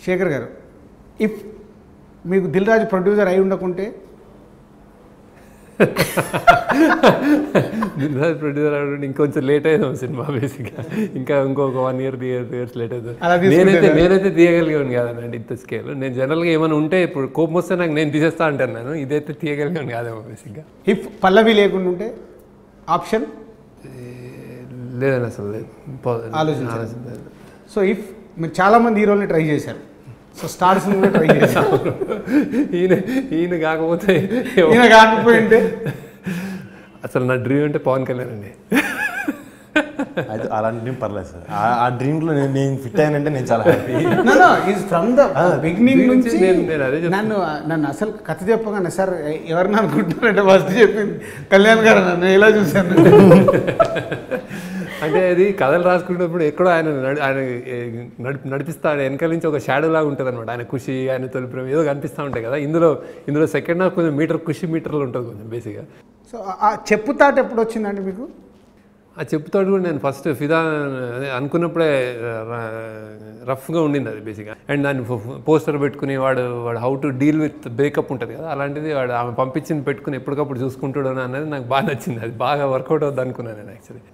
శేఖర్ గారు, ఇఫ్ మీకు దిల్ రాజు ప్రొడ్యూసర్ అయి ఉండకుంటే ప్రొడ్యూసర్ అవ్వడం ఇంకొంచెం లేట్ అయ్యాం సినిమా బేసిక్గా. ఇంకా ఇంకొక 1 year 3 years లేట్ అవుతుంది. నేనైతే తీయగలిగాను కాదనండి ఇంత స్కేల్. నేను జనరల్గా ఏమైనా ఉంటే ఇప్పుడు కోపం వస్తే నాకు నేను తీసేస్తా అంటాను. నేను ఇదైతే తీయగలిగాను కాదేమో బేసిక్గా. ఇఫ్ పల్లవి లేకుండా ఉంటే ఆప్షన్ లేదని అసలు లేదు ఆలోచన. సో ఇఫ్ మీరు చాలామంది హీరోల్ని ట్రై చేశారు, సో స్టార్స్ని కూడా ట్రై చేశారు. ఈయన కాకపోతే ఈయన కాకపోయింటే అసలు నా డ్రీమ్ అంటే పవన్ కళ్యాణ్ అండి. అయితే అలాంటి డ్రీమ్ పర్లేదు సార్. ఆ డ్రీమ్లో నేను ఫిట్ అయ్యానంటే నేను చాలా హ్యాపీ. ఫ్రమ్ ద బిగినింగ్ నుంచి నేను అదే నన్ను అసలు కథ చెప్పగానే సార్ ఎవరిని అనుకుంటున్నారంటే ఫస్ట్ చెప్పింది కళ్యాణ్ గారు. నన్ను ఎలా చూశాను అంటే అది కథలు రాసుకునేటప్పుడు ఎక్కడో ఆయన నడిపిస్తాడు, వెనకాల నుంచి ఒక షాడో లాగా ఉంటుంది అనమాట. ఆయన ఖుషి, ఆయన తొలి ప్రేమ ఏదో కనిపిస్తూ ఉంటాయి కదా. ఇందులో సెకండ్ హాఫ్ కొంచెం ఖుషి మీటర్లు ఉంటుంది కొంచెం బేసిక్గా. సో ఆ చెప్పుతాట ఎప్పుడు వచ్చిందండి మీకు? ఆ చెప్పుతాడు కూడా నేను ఫస్ట్ ఫిదా అనుకున్నప్పుడే రఫ్గా ఉండింది అది బేసిక్గా. అండ్ దాన్ని పోస్టర్ పెట్టుకుని వాడు how to deal with breakup ఉంటుంది కదా, అలాంటిది వాడు ఆమె పంపించింది పెట్టుకుని ఎప్పటికప్పుడు చూసుకుంటాడు అనేది నాకు బాగా నచ్చింది. అది బాగా వర్కౌట్ అవుద్ది అనుకున్నాను నేను యాక్చువల్లీ.